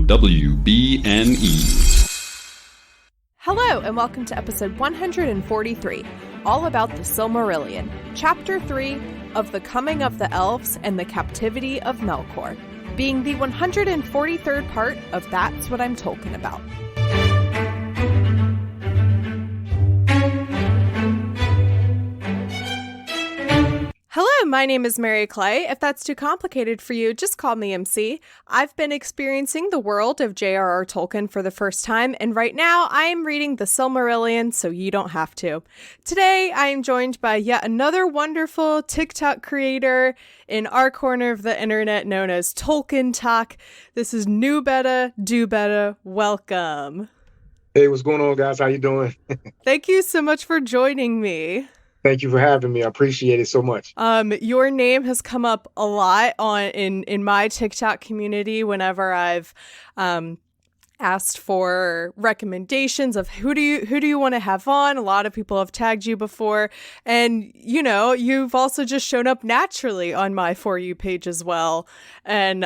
WBNE. Hello, and welcome to episode 143, all about the Silmarillion, Chapter 3 of The Coming of the Elves and the Captivity of Melkor, being the 143rd part of That's What I'm Tolkien About. Hello, my name is Mary Clay. If that's too complicated for you, just call me MC. I've been experiencing the world of J.R.R. Tolkien for the first time, and right now I am reading the Silmarillion, so you don't have to. Today, I am joined by yet another wonderful TikTok creator in our corner of the internet known as Tolkien Talk. This is KnewBettaDoBetta. Welcome. Hey, what's going on, guys? How you doing? Thank you so much for joining me. Thank you for having me. I appreciate it so much. Your name has come up a lot in my TikTok community whenever I've asked for recommendations of who do you want to have on. A lot of people have tagged you before, and you've also just shown up naturally on my For You page as well. And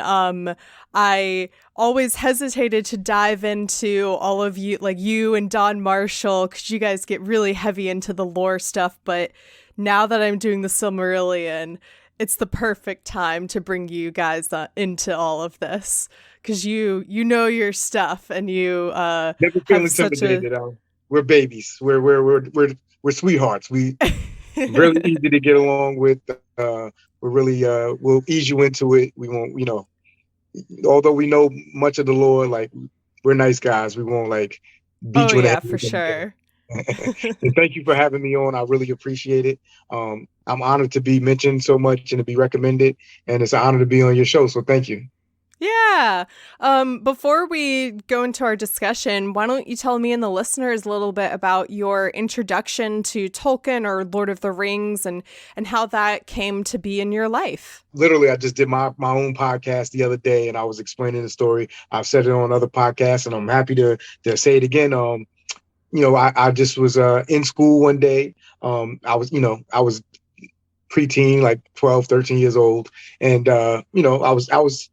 I always hesitated to dive into all of you, like you and Don Marshall, because you guys get really heavy into the lore stuff. But now that I'm doing the Silmarillion, it's the perfect time to bring you guys into all of this, because you know your stuff, and you never feel intimidated. We're babies. We're sweethearts. We really easy to get along with. We're really we'll ease you into it. We won't, although we know much of the lore, like we're nice guys. We won't like beat you in the head. For sure. And thank you for having me on. I really appreciate it. I'm honored to be mentioned so much and to be recommended, and it's an honor to be on your show. So thank you. Yeah. Before we go into our discussion, why don't you tell me and the listeners a little bit about your introduction to Tolkien or Lord of the Rings and how that came to be in your life? Literally, I just did my own podcast the other day, and I was explaining the story. I've said it on other podcasts, and I'm happy to say it again. I just was in school one day. I was preteen, like 12, 13 years old. And, I was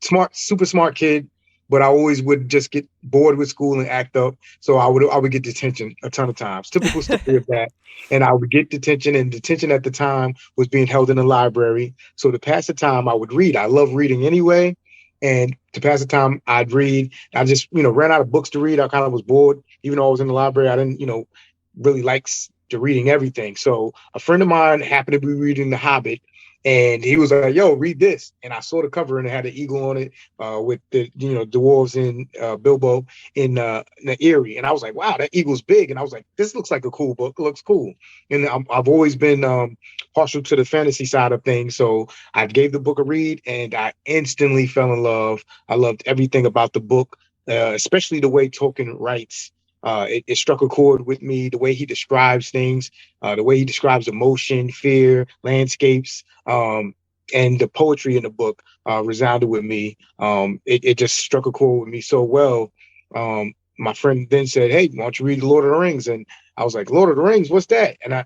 smart, super smart kid, but I always would just get bored with school and act up. So I would get detention a ton of times, typical story of that. And I would get detention, and detention at the time was being held in the library. So to pass the time, I would read. I love reading anyway. And to pass the time, I'd read. I just, ran out of books to read. I kind of was bored. Even though I was in the library, I didn't, really like to reading everything. So a friend of mine happened to be reading The Hobbit, and he was like, "Yo, read this." And I saw the cover, and it had an eagle on it with the, dwarves and Bilbo in the Eyrie. And I was like, "Wow, that eagle's big." And I was like, "This looks like a cool book. It looks cool." And I've always been partial to the fantasy side of things. So I gave the book a read, and I instantly fell in love. I loved everything about the book, especially the way Tolkien writes. It struck a chord with me, the way he describes things, the way he describes emotion, fear, landscapes, and the poetry in the book resounded with me. It just struck a chord with me so well. My friend then said, "Hey, why don't you read The Lord of the Rings?" And I was like, "Lord of the Rings, what's that?" And I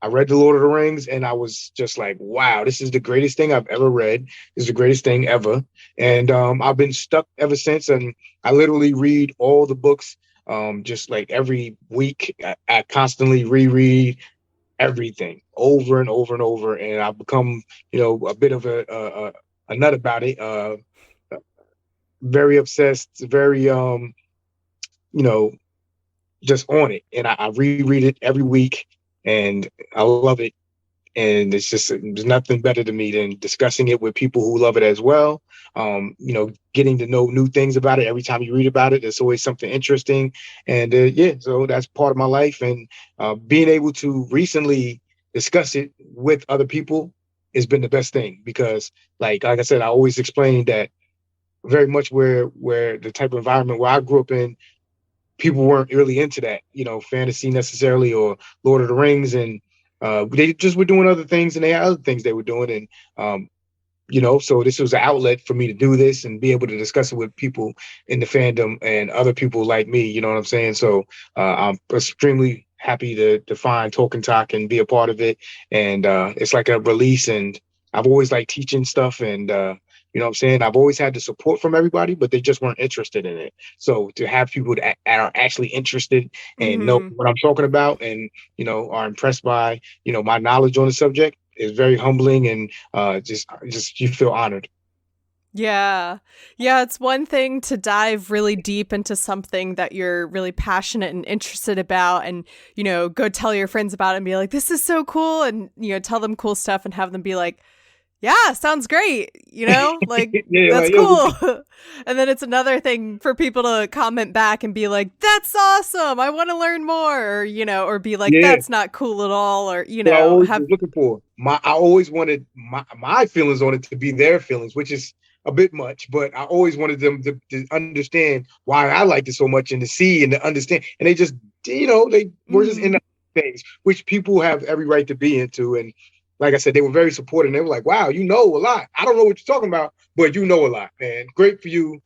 read The Lord of the Rings, and I was just like, wow, this is the greatest thing I've ever read. This is the greatest thing ever. And I've been stuck ever since. And I literally read all the books. Just like every week, I constantly reread everything over and over and over, and I've become, a bit of a nut about it. Very obsessed, very, just on it, and I reread it every week, and I love it. And there's nothing better to me than discussing it with people who love it as well. Getting to know new things about it. Every time you read about it, there's always something interesting. And so that's part of my life. And being able to recently discuss it with other people has been the best thing, because like I said, I always explain that very much where the type of environment where I grew up in, people weren't really into that, fantasy necessarily, or Lord of the Rings. And they just were doing other things, and they had other things they were doing. And, so this was an outlet for me to do this and be able to discuss it with people in the fandom and other people like me, you know what I'm saying? So I'm extremely happy to find Tolkien Talk and be a part of it. And it's like a release, and I've always liked teaching stuff, and You know what I'm saying? I've always had the support from everybody, but they just weren't interested in it. So to have people that are actually interested and know Mm-hmm. what I'm talking about, and are impressed by my knowledge on the subject, is very humbling, and just you feel honored. Yeah. Yeah, it's one thing to dive really deep into something that you're really passionate and interested about and, go tell your friends about it and be like, this is so cool. And, tell them cool stuff and have them be like, yeah, sounds great. Like, Yeah, that's like yo, cool. And then it's another thing for people to comment back and be like, that's awesome. I want to learn more. Or be like, yeah. that's not cool at all. Or, What I always have. was looking for. I always wanted my feelings on it to be their feelings, which is a bit much, but I always wanted them to understand why I liked it so much and to see and to understand. And they just, they were just into things, which people have every right to be into. And like I said, they were very supportive. And they were like, wow, you know a lot. I don't know what you're talking about, but you know a lot, man. Great for you.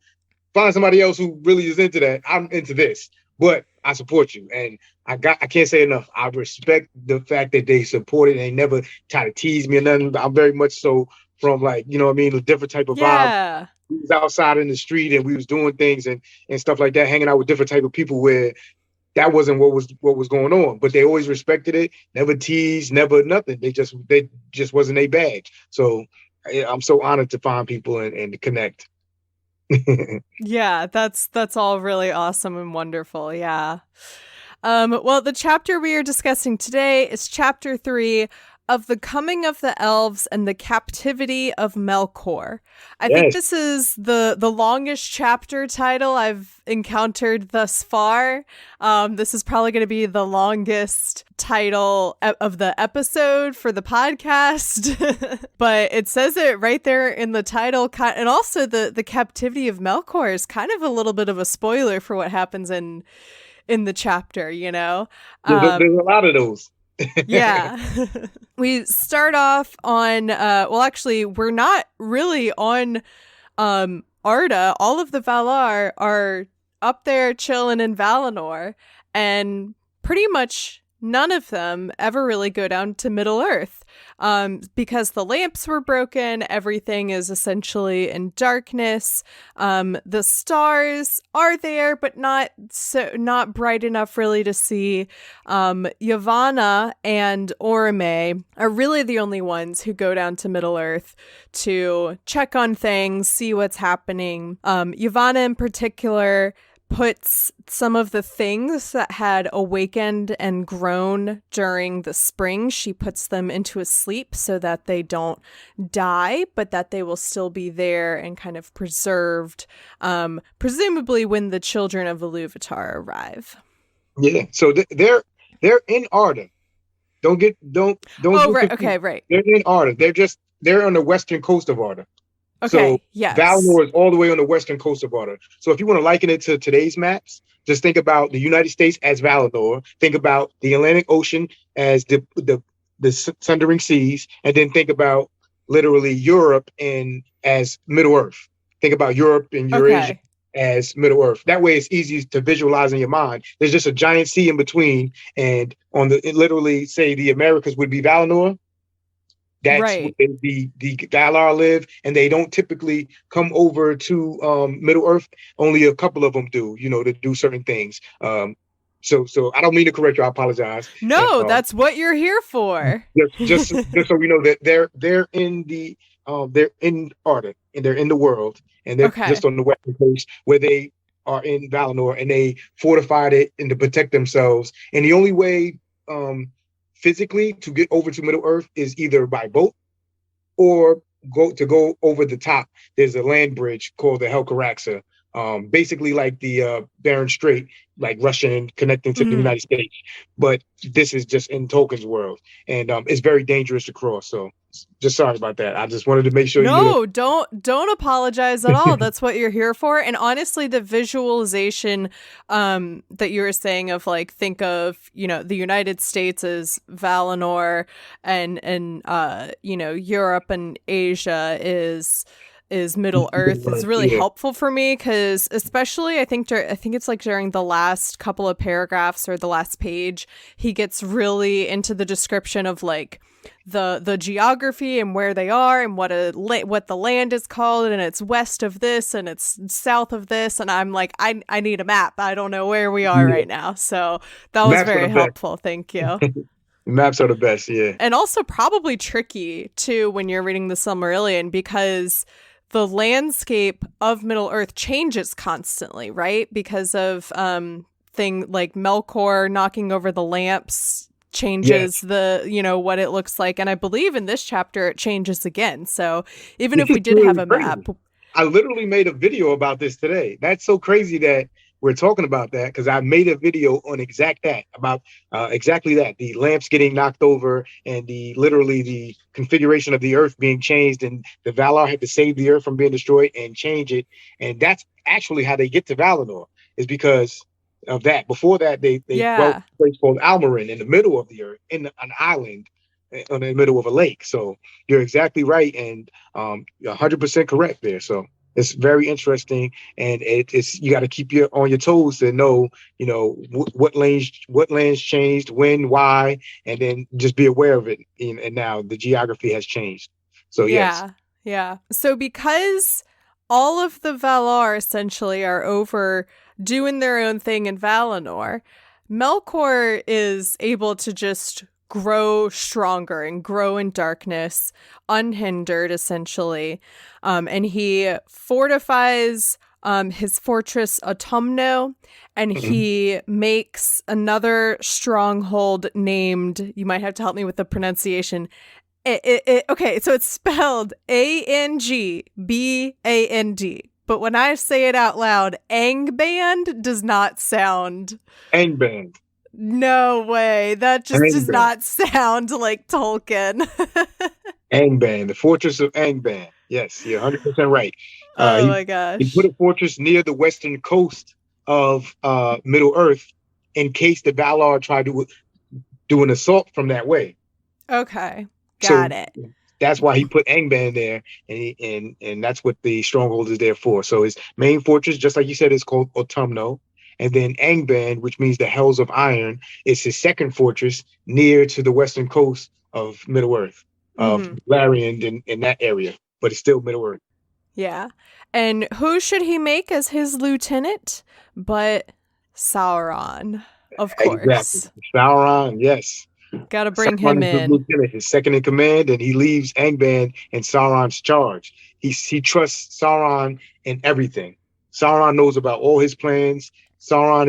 Find somebody else who really is into that. I'm into this, but I support you. And I can't say enough. I respect the fact that they support it and they never try to tease me or nothing. I'm very much so from, like, what I mean, a different type of vibe. Yeah. We was outside in the street and we was doing things and stuff like that, hanging out with different type of people where that wasn't what was going on. But they always respected it, never teased, never nothing. They just wasn't a bag. So I'm so honored to find people and to connect. Yeah, that's all really awesome and wonderful. Yeah. Well, the chapter we are discussing today is chapter 3 of The Coming of the Elves and the Captivity of Melkor. I think this is the longest chapter title I've encountered thus far. This is probably going to be the longest title of the episode for the podcast. But it says it right there in the title. And also the Captivity of Melkor is kind of a little bit of a spoiler for what happens in the chapter, There's a lot of those. Yeah. We start off on actually we're not really on Arda. All of the Valar are up there chilling in Valinor, and pretty much none of them ever really go down to Middle Earth. Because the lamps were broken, everything is essentially in darkness. The stars are there, but not bright enough really to see. Yavanna and Orome are really the only ones who go down to Middle Earth to check on things, see what's happening. Yavanna in particular puts some of the things that had awakened and grown during the spring, she puts them into a sleep so that they don't die, but that they will still be there and kind of preserved, presumably when the children of Iluvatar arrive. Yeah, so they're in Arda. Don't Oh, right. Okay, right. They're in Arda. They're on the western coast of Arda. Okay, so yes. Valinor is all the way on the western coast of Arda. So if you want to liken it to today's maps, just think about the United States as Valinor. Think about the Atlantic Ocean as the Sundering Seas, and then think about literally Europe as Middle Earth. Think about Europe and Eurasia as Middle Earth. That way, it's easy to visualize in your mind. There's just a giant sea in between, and literally say the Americas would be Valinor. That's right. where the Galar live, and they don't typically come over to Middle Earth. Only a couple of them do, to do certain things. So I don't mean to correct you. I apologize. No, that's what you're here for. Just so we know that they're in Arda, and they're in the world, and they're just on the western coast where they are in Valinor, and they fortified it and to protect themselves. And the only way physically to get over to Middle Earth is either by boat or go over the top. There's a land bridge called the Helcaraxa, basically like the Bering Strait, like Russia connecting to the United States. But this is just in Tolkien's world, and it's very dangerous to cross. So just sorry about that. I just wanted to make sure don't apologize at all. That's what you're here for. And honestly, the visualization that you were saying of like, think of, the United States as Valinor and Europe and Asia is Middle Earth is really helpful for me, because especially I think it's like during the last couple of paragraphs or the last page, he gets really into the description of like the geography and where they are and what the land is called, and it's west of this and it's south of this, and I'm like, I need a map. I don't know where we are right now. So that was Maps are very the best. helpful. Thank you. Maps are the best, yeah. And also probably tricky too when you're reading the Silmarillion, because the landscape of Middle Earth changes constantly, right? Because of thing like Melkor knocking over the lamps changes what it looks like. And I believe in this chapter it changes again. So even if we did have a map. I literally made a video about this today. That's so crazy that we're talking about that, because I made a video on exactly that, the lamps getting knocked over and literally the configuration of the earth being changed, and the Valar had to save the earth from being destroyed and change it. And that's actually how they get to Valinor, is because of that. Before that, they dwelt in a place called Almarin in the middle of the earth, in an island in the middle of a lake. So you're exactly right, and 100% correct there. So it's very interesting, and it's you got to keep on your toes to know, what lands changed, when, why, and then just be aware of it. And now the geography has changed. So yes. So because all of the Valar essentially are over doing their own thing in Valinor, Melkor is able to just grow stronger and grow in darkness, unhindered, essentially. And he fortifies his fortress Autumno, and he makes another stronghold named, you might have to help me with the pronunciation. Okay, so it's spelled Angband, but when I say it out loud, Angband does not sound... Angband. No way. That just does not sound like Tolkien. Angband, the fortress of Angband. Yes, you're 100% right. My gosh. He put a fortress near the western coast of Middle Earth in case the Valar tried to do an assault from that way. Okay, got it. That's why he put Angband there, and that's what the stronghold is there for. So his main fortress, just like you said, is called Autumno. And then Angband, which means the Hells of Iron, is his second fortress near to the western coast of Middle Earth, of Larian in that area, but it's still Middle Earth. Yeah. And who should he make as his lieutenant? But Sauron, of course. Exactly. Sauron, yes. Got to bring Sauron him in. Lieutenant, his second in command, and he leaves Angband in Sauron's charge. He trusts Sauron in everything. Sauron knows about all his plans. Sauron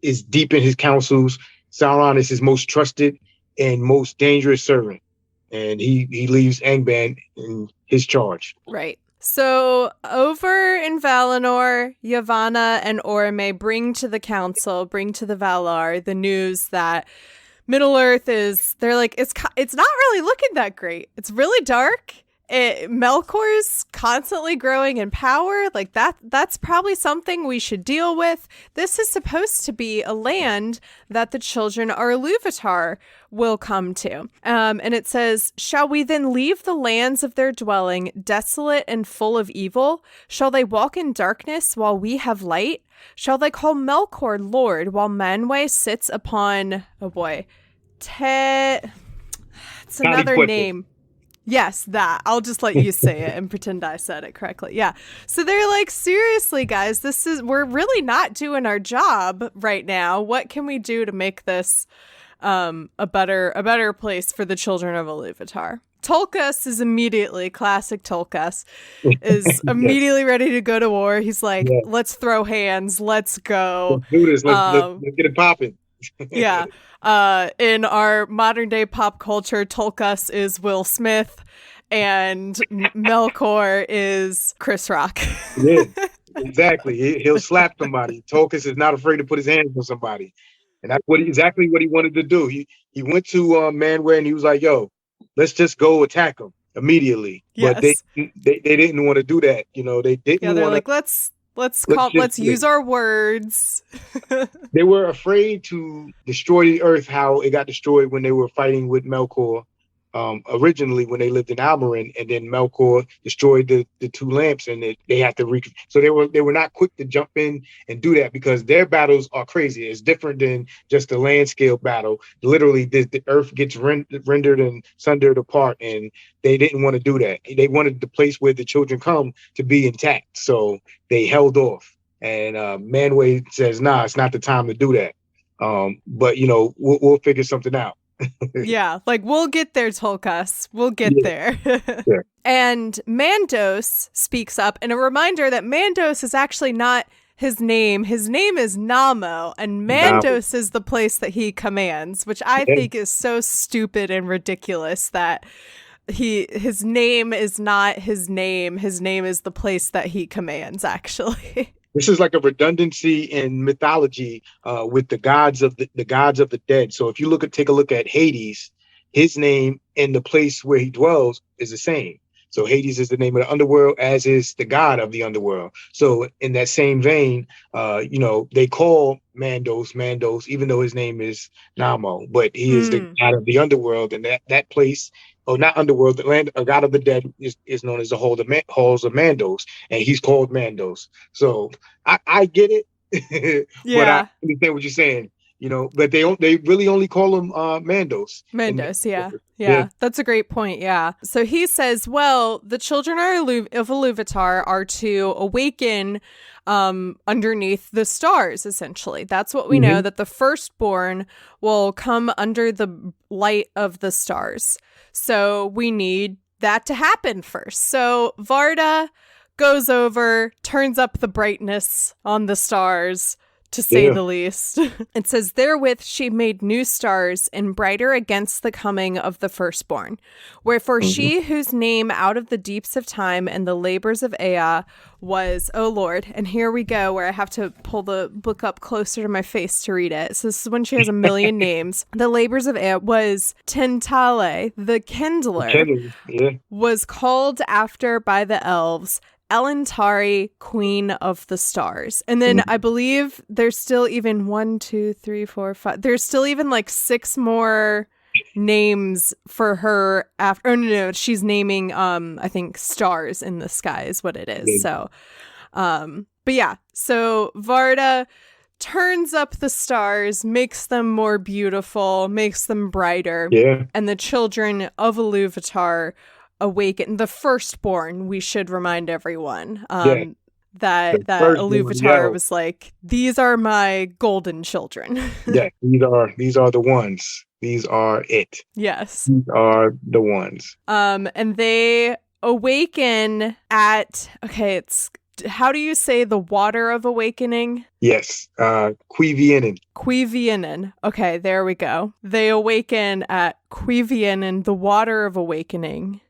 is deep in his counsels. Sauron is his most trusted and most dangerous servant. And he leaves Angband in his charge. Right. So over in Valinor, Yavanna and Orome bring to the council, bring to the Valar the news that Middle Earth they're like, it's not really looking that great. It's really dark. Melkor's constantly growing in power. Like that's probably something we should deal with. This is supposed to be a land that the children of Iluvatar will come to. And it says, shall we then leave the lands of their dwelling desolate and full of evil? Shall they walk in darkness while we have light? Shall they call Melkor Lord while Manwë sits upon, oh boy, it's another name. Yes, that. I'll just let you say it and pretend I said it correctly. Yeah. So they're like, seriously, guys, we're really not doing our job right now. What can we do to make this a better place for the children of Iluvatar? Tulkas is immediately, classic Tulkas, is immediately ready to go to war. He's like, let's throw hands. Let's go. Let's do this. Let's get it popping. Yeah. In our modern day pop culture, Tulkas is Will Smith and Melkor is Chris Rock. Yeah, exactly. He'll slap somebody. Tulkas is not afraid to put his hands on somebody. And that's exactly what he wanted to do. He went to Manwë and he was like, yo, let's just go attack him immediately. Yes. But they didn't want to do that. They didn't want to. Like, let's use our words. They were afraid to destroy the earth how it got destroyed when they were fighting with Melkor originally when they lived in Almarin, and then Melkor destroyed the two lamps, and they had to so they were not quick to jump in and do that, because their battles are crazy. It's different than just a land scale battle. Literally, the earth gets rendered and sundered apart, and they didn't want to do that. They wanted the place where the children come to be intact, so they held off. And Manwë says, "Nah, it's not the time to do that." But we'll figure something out. Yeah, like, we'll get there, Tulkas. We'll get there. Yeah. And Mandos speaks up, and a reminder that Mandos is actually not his name. His name is Namo, and Mandos is the place that he commands, which I think is so stupid and ridiculous that his name is not his name. His name is the place that he commands, actually. This is like a redundancy in mythology with the gods of the gods of the dead. So if you take a look at Hades, his name and the place where he dwells is the same. So Hades is the name of the underworld, as is the god of the underworld. So in that same vein, they call Mandos, even though his name is Namo, but he is the god of the underworld, and that place. Oh, not underworld. The land, a god of the dead, is known as the halls of Mandos, and he's called Mandos. So I get it, but I understand what you're saying. But they really only call him Mandos. Mandos, yeah. That's a great point. Yeah. So he says, well, the children of Iluvatar are to awaken underneath the stars, essentially. That's what we know, that the firstborn will come under the light of the stars. So we need that to happen first. So Varda goes over, turns up the brightness on the stars, to say the least. It says, therewith she made new stars and brighter against the coming of the firstborn. Wherefore she whose name out of the deeps of time and the labors of Ea was, oh Lord, and here we go where I have to pull the book up closer to my face to read it. So this is when she has a million names. The labors of Ea was Tintale, the Kindler, was called after by the elves Elentari, Queen of the Stars. And then I believe there's still even 1, 2, 3, 4, 5. There's still even like 6 more names for her after. Oh, no, she's naming, I think, stars in the sky is what it is. So, but yeah, so Varda turns up the stars, makes them more beautiful, makes them brighter. Yeah. And the children of Iluvatar awaken, the firstborn, we should remind everyone that Iluvatar was like, these are my golden children. These are the ones. These are it. Yes. These are the ones. And they awaken at, it's, how do you say the water of awakening? Yes. Cuivienen. Cuivienen. Okay, there we go. They awaken at Cuivienen, the water of awakening.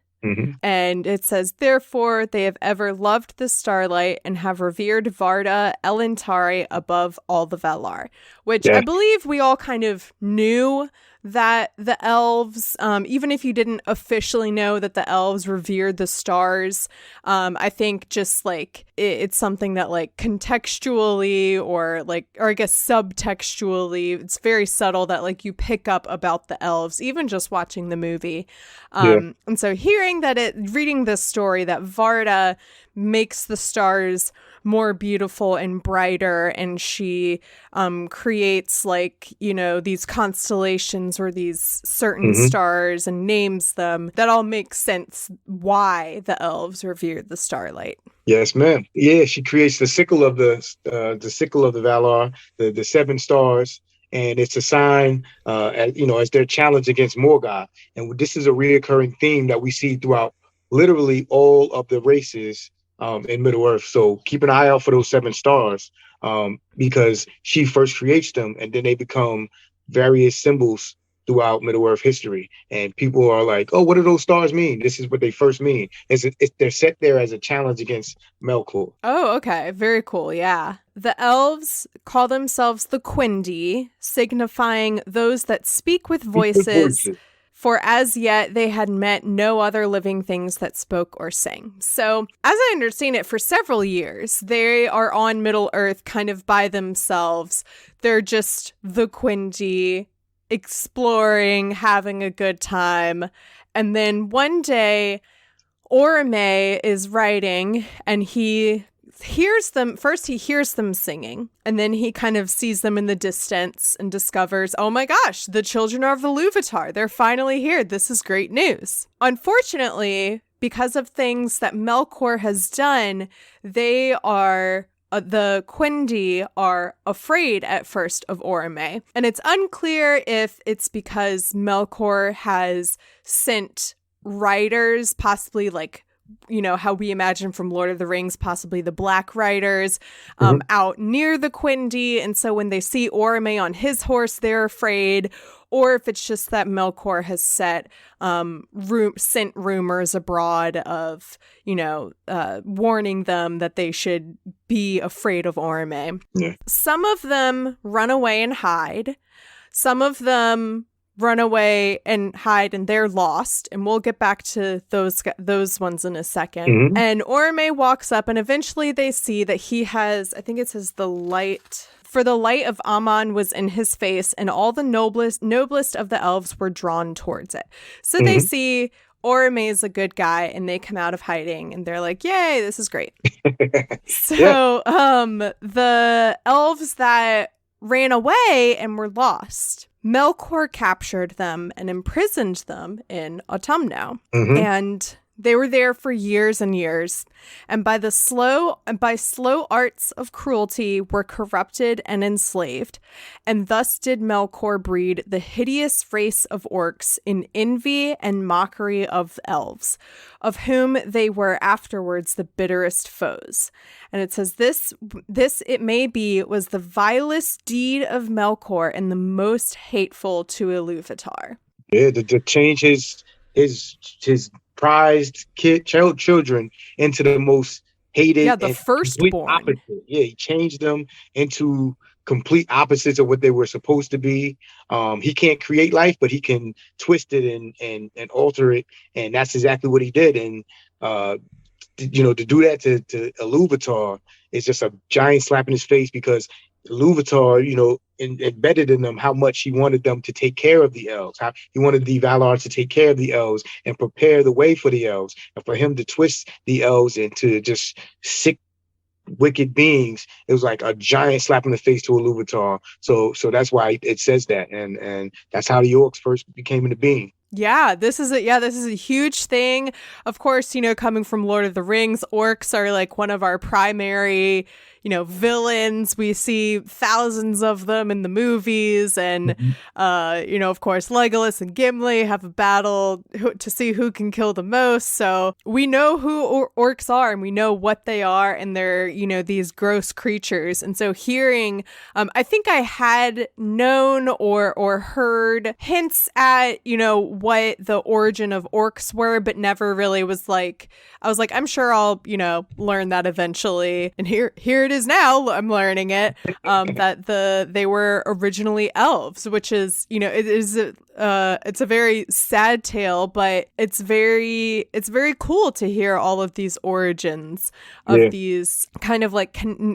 And it says, therefore, they have ever loved the starlight and have revered Varda Elentari above all the Valar, which I believe we all kind of knew that the elves, even if you didn't officially know that the elves revered the stars, I think just like it's something that like contextually or I guess subtextually, it's very subtle that like you pick up about the elves, even just watching the movie. And so reading this story that Varda makes the stars more beautiful and brighter, and she creates these constellations or these certain stars and names them, that all makes sense why the elves revered the starlight. Yes, ma'am. Yeah, she creates the sickle of the Valar, the 7 stars, and it's a sign, as their challenge against Morgoth. And this is a reoccurring theme that we see throughout literally all of the races in Middle-earth. So keep an eye out for those 7 stars, because she first creates them, and then they become various symbols throughout Middle-earth history. And people are like, oh, what do those stars mean? This is what they first mean. They're set there as a challenge against Melkor. Oh, okay. Very cool. Yeah. The elves call themselves the Quindi, signifying those that speak with voices. For as yet they had met no other living things that spoke or sang. So, as I understand it, for several years, they are on Middle-earth kind of by themselves. They're just the Quindi, exploring, having a good time. And then one day, Orome is writing, and he hears them. First, he hears them singing, and then he kind of sees them in the distance and discovers, oh my gosh, the children of Iluvatar. They're finally here. This is great news. Unfortunately, because of things that Melkor has done, they are... the Quindi are afraid at first of Orome. And it's unclear if it's because Melkor has sent riders, possibly like, you know, how we imagine from Lord of the Rings, possibly the Black Riders, out near the Quindi. And so when they see Orome on his horse, they're afraid. Or if it's just that Melkor has sent rumors abroad of, you know, warning them that they should be afraid of Orome. Yeah. Some of them run away and hide. Some of them run away and hide and they're lost. And we'll get back to those ones in a second. And Orome walks up and eventually they see that he has, I think it says the light... For the light of Aman was in his face, and all the noblest of the elves were drawn towards it. So they see Orome is a good guy, and they come out of hiding, and they're like, yay, this is great. So the elves that ran away and were lost, Melkor captured them and imprisoned them in Autumno. And they were there for years and years, and by slow arts of cruelty were corrupted and enslaved, and thus did Melkor breed the hideous race of orcs in envy and mockery of the elves, of whom they were afterwards the bitterest foes. And it says this it may be was the vilest deed of Melkor and the most hateful to Iluvatar. Yeah, to change his prized children into the most hated, the firstborn. Opposite. Yeah, he changed them into complete opposites of what they were supposed to be. He can't create life, but he can twist it and alter it, and that's exactly what he did. And to do that to Iluvatar is just a giant slap in his face, because Iluvatar, embedded in them how much he wanted them to take care of the elves, how he wanted the Valar to take care of the elves and prepare the way for the elves, and for him to twist the elves into just sick, wicked beings. It was like a giant slap in the face to Iluvatar. So that's why it says that, and that's how the orcs first became into being. Yeah, this is a huge thing. Of course, coming from Lord of the Rings, orcs are like one of our primary, villains. We see thousands of them in the movies, and of course, Legolas and Gimli have a battle to see who can kill the most. So we know who orcs are, and we know what they are, and they're these gross creatures. And so hearing, I think I had known or heard hints at what the origin of orcs were, but never really was like, I was like, I'm sure I'll learn that eventually. And here it is now. I'm learning it. That they were originally elves, which is it's a very sad tale, but it's very cool to hear all of these origins of these, kind of like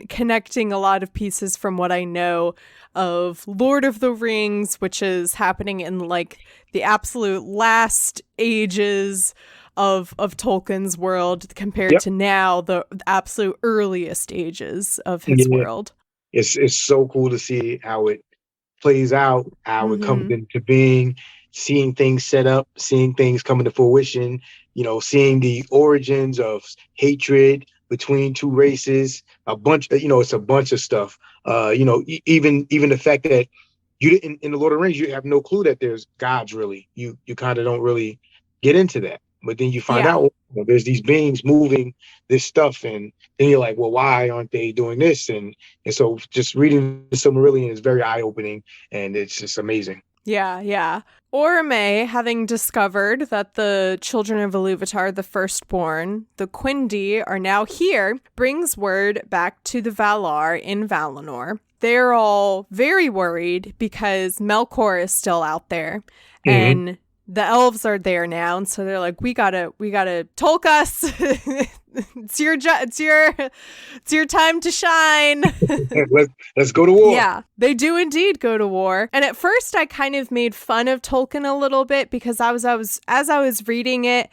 connecting a lot of pieces from what I know of Lord of the Rings, which is happening in like the absolute last ages of Tolkien's world compared to now, the absolute earliest ages of his world. It's so cool to see how it plays out, how it comes into being, seeing things set up, seeing things come into fruition, seeing the origins of hatred between two races, it's a bunch of stuff. Even the fact that you didn't, in the Lord of the Rings, you have no clue that there's gods, really. You kind of don't really get into that. But then you find out there's these beings moving this stuff, and then you're like, well, why aren't they doing this? And so just reading the Silmarillion is very eye-opening, and it's just amazing. Yeah. Orome, having discovered that the children of Iluvatar, the firstborn, the Quindi, are now here, brings word back to the Valar in Valinor. They're all very worried because Melkor is still out there, and the elves are there now, and so they're like, we gotta Tulkas. it's your time to shine. Let's go to war. Yeah, they do indeed go to war. And at first I kind of made fun of Tolkien a little bit because as I was reading it,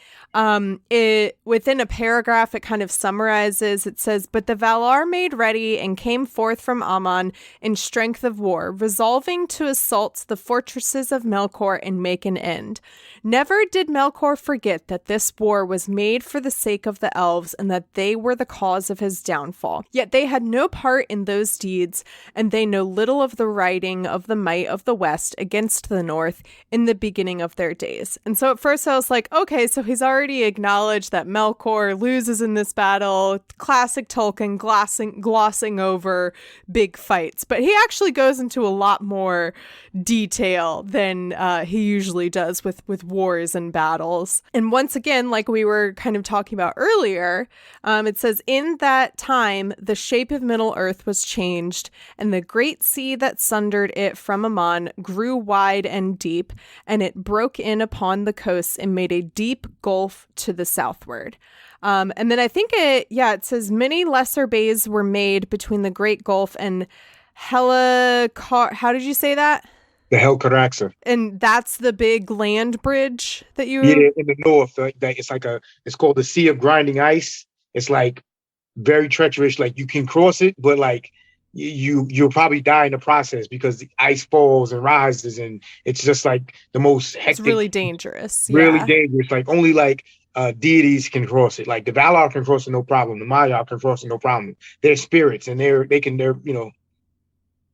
it within a paragraph it kind of summarizes. It says, "But the Valar made ready and came forth from Aman in strength of war, resolving to assault the fortresses of Melkor and make an end. Never did Melkor forget that this war was made for the sake of the elves and that they were the cause of his downfall. Yet they had no part in those deeds, and they know little of the writing of the might of the West against the North in the beginning of their days." And so at first I was like, okay, so he's already acknowledged that Melkor loses in this battle. Classic Tolkien glossing over big fights. But he actually goes into a lot more detail than he usually does with wars and battles. And once again, like we were kind of talking about earlier, it says, "In that time, the shape of Middle-earth was changed, and the great sea that sundered it from Aman grew wide and deep, and it broke in upon the coasts and made a deep gulf to the southward." And then I think it says, "Many lesser bays were made between the Great Gulf and how did you say that? The Helcaraxa. And that's the big land bridge that you... Yeah, in the north. It's called the Sea of Grinding Ice. It's like very treacherous. Like you can cross it, but like you'll probably die in the process because the ice falls and rises, and it's just like the most hectic. It's really dangerous. Really dangerous. Like only like deities can cross it. Like the Valar can cross it no problem. The Maiar can cross it no problem. They're spirits, and they're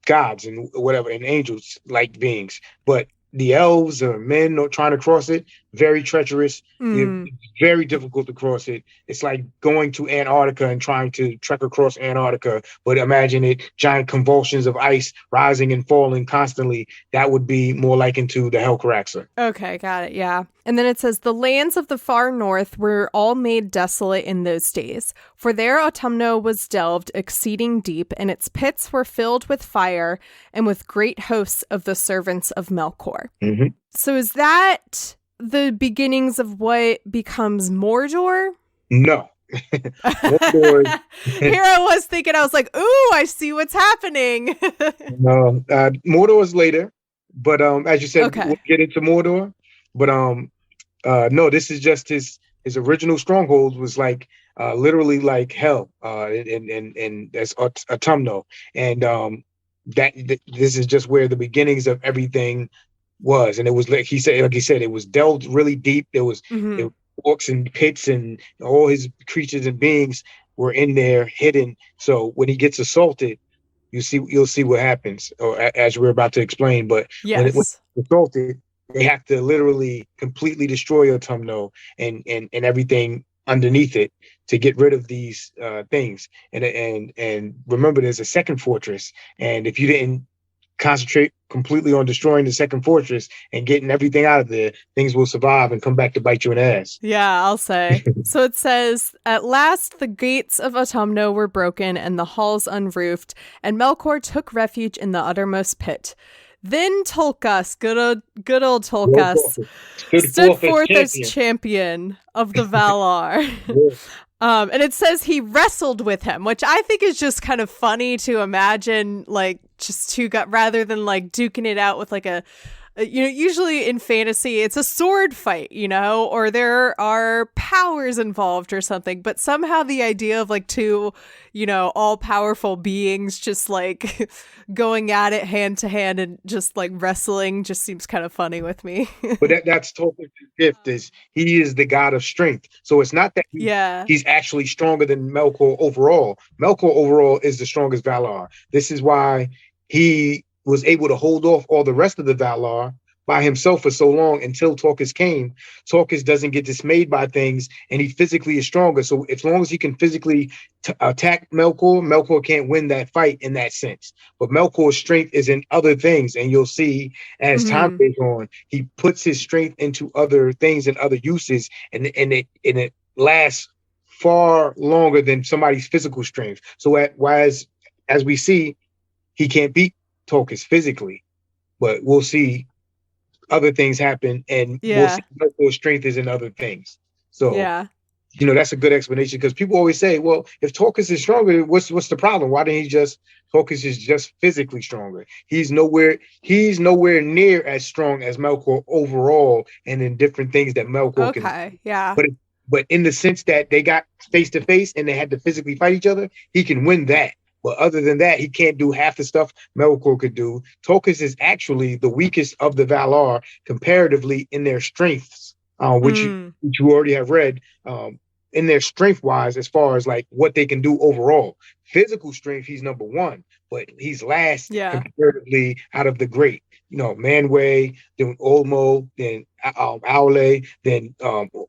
gods and whatever, and angels like beings. But the elves or men trying to cross it, very treacherous. It's very difficult to cross it. It's like going to Antarctica and trying to trek across Antarctica, but imagine it, giant convulsions of ice rising and falling constantly. That would be more likened to the Helcaraxa. Okay, got it, yeah. And then it says, "The lands of the far north were all made desolate in those days, for there Autumno was delved exceeding deep, and its pits were filled with fire and with great hosts of the servants of Melkor." Mm-hmm. So is that the beginnings of what becomes Mordor? No. Mordor Here I was thinking, I was like, ooh, I see what's happening. No, Mordor is later, but as you said, okay. We'll get into Mordor. But no, this is just his original stronghold was like literally like hell, and that's Autumno, and this is just where the beginnings of everything was, and it was like he said, it was delved really deep. There was orcs and pits, and all his creatures and beings were in there hidden. So when he gets assaulted, you'll see what happens, or as we're about to explain. But when it's assaulted, they have to literally completely destroy Autumno and everything underneath it to get rid of these things. And remember, there's a second fortress, and if you didn't concentrate completely on destroying the second fortress and getting everything out of there, things will survive and come back to bite you in the ass. Yeah, I'll say. So it says, "At last the gates of Autumno were broken and the halls unroofed, and Melkor took refuge in the uttermost pit. Then Tulkas, good old Tulkas, stood forth as champion of the Valar." And it says he wrestled with him, which I think is just kind of funny to imagine, like just rather than like duking it out with like usually in fantasy, it's a sword fight, or there are powers involved or something. But somehow the idea of like two, all powerful beings just like going at it hand to hand and just like wrestling just seems kind of funny with me. But that's Tolkien's gift, is he is the god of strength. So it's not that he's actually stronger than Melkor overall. Melkor overall is the strongest Valar. This is why he was able to hold off all the rest of the Valar by himself for so long until Tulkas came. Tulkas doesn't get dismayed by things, and he physically is stronger. So as long as he can physically attack Melkor, Melkor can't win that fight in that sense. But Melkor's strength is in other things, and you'll see as time goes on, he puts his strength into other things and other uses, and it lasts far longer than somebody's physical strength. So as we see, he can't beat Tulkas physically, but we'll see other things happen, and we'll see Melkor's strength is in other things. So that's a good explanation, because people always say, well, if Tulkas is stronger, what's the problem? Why didn't he just Tulkas is just physically stronger? He's nowhere near as strong as Melkor overall, and in different things that Melkor can. Okay, yeah. But in the sense that they got face to face and they had to physically fight each other, he can win that. But other than that, he can't do half the stuff Melkor could do. Tulkas is actually the weakest of the Valar comparatively in their strengths, which you already have read. In their strength wise, as far as like what they can do overall, physical strength, he's number one, but he's last comparatively out of the great. Manwë, then Olmo, then Aule, then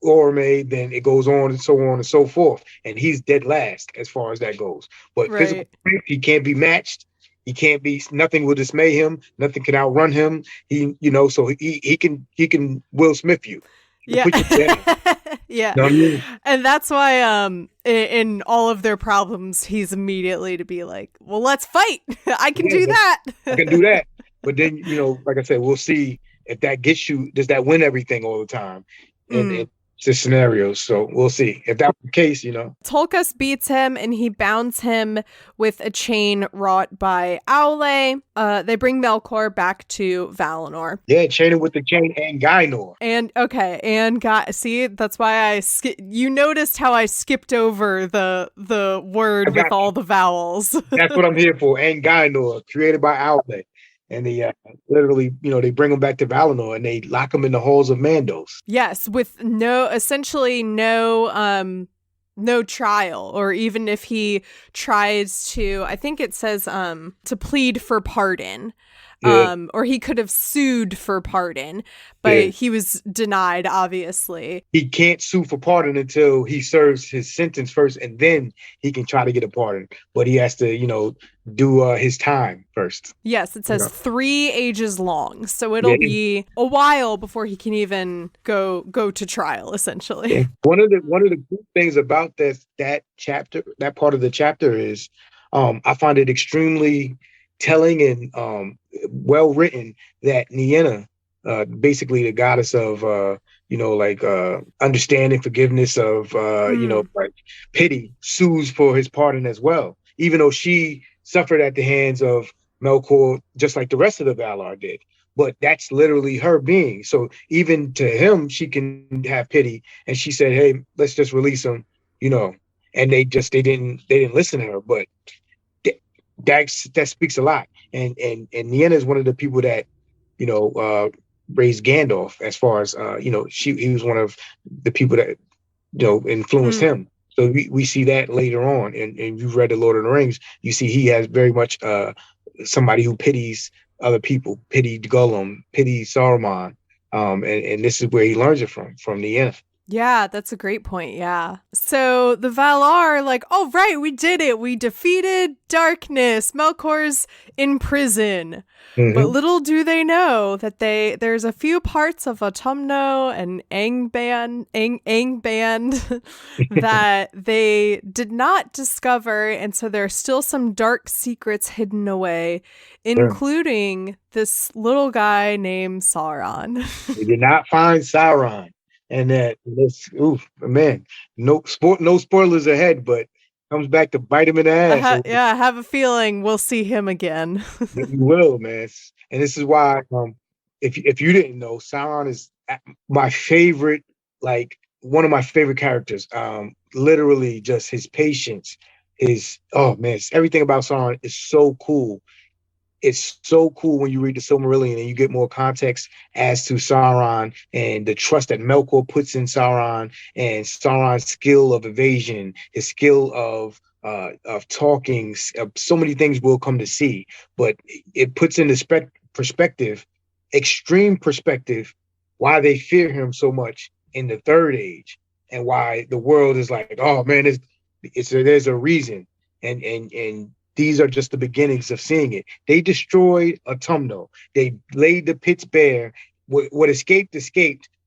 Orme, then it goes on and so forth. And he's dead last as far as that goes. But physical strength, he can't be matched. He can't be. Nothing will dismay him. Nothing can outrun him. So he can Will Smith you. Yeah. Yeah. You know what I mean? And that's why in all of their problems, he's immediately to be like, well, let's fight. I can do that. I can do that. But then, like I said, we'll see if that gets you, does that win everything all the time in the scenarios. So we'll see. If that's the case, Tulkas beats him and he bounds him with a chain wrought by Aule. They bring Melkor back to Valinor. Yeah, chain him with the chain and Gainor. See, that's why you noticed how I skipped over the word with all the vowels. That's what I'm here for. And Gainor, created by Aule. And they literally, they bring him back to Valinor and they lock him in the halls of Mandos. Yes, with no trial, or even if he tries to, I think it says to plead for pardon. Yeah. Or he could have sued for pardon, but he was denied, obviously. He can't sue for pardon until he serves his sentence first, and then he can try to get a pardon. But he has to, do his time first. Yes, it says 3 ages long. So it'll be a while before he can even go to trial, essentially. Yeah. One of the good things about that chapter, that part of the chapter is I find it extremely telling and well written that Nienna, basically the goddess of understanding, forgiveness, of like pity, sues for his pardon as well, even though she suffered at the hands of Melkor just like the rest of the Valar did. But that's literally her being. So even to him, she can have pity, and she said, "Hey, let's just release him," and they didn't listen to her. But that speaks a lot. And Nienna is one of the people that, raised Gandalf, as far as, he was one of the people that, influenced him. So we see that later on. And you've read The Lord of the Rings, you see he has very much somebody who pities other people, pitied Gollum, pities Saruman. And this is where he learns it from Nienna. Yeah, that's a great point. Yeah. So the Valar are like, oh, right, we did it. We defeated darkness. Melkor's in prison. Mm-hmm. But little do they know that there's a few parts of Autumno and Angband that they did not discover. And so there are still some dark secrets hidden away, including this little guy named Sauron. They did not find Sauron. And that no spoilers ahead, but comes back to bite him in the ass. I have a feeling we'll see him again. You will, man. And this is why, if you didn't know, Sauron is my favorite, like one of my favorite characters. Literally, just his patience, everything about Sauron is so cool. It's so cool when you read the Silmarillion and you get more context as to Sauron and the trust that Melkor puts in Sauron, and Sauron's skill of evasion, his skill of talking. So many things we'll come to see, but it puts into perspective, extreme perspective, why they fear him so much in the Third Age, and why the world is like, oh man, there's a reason, and these are just the beginnings of seeing it. They destroyed Autumno. They laid the pits bare. What escaped,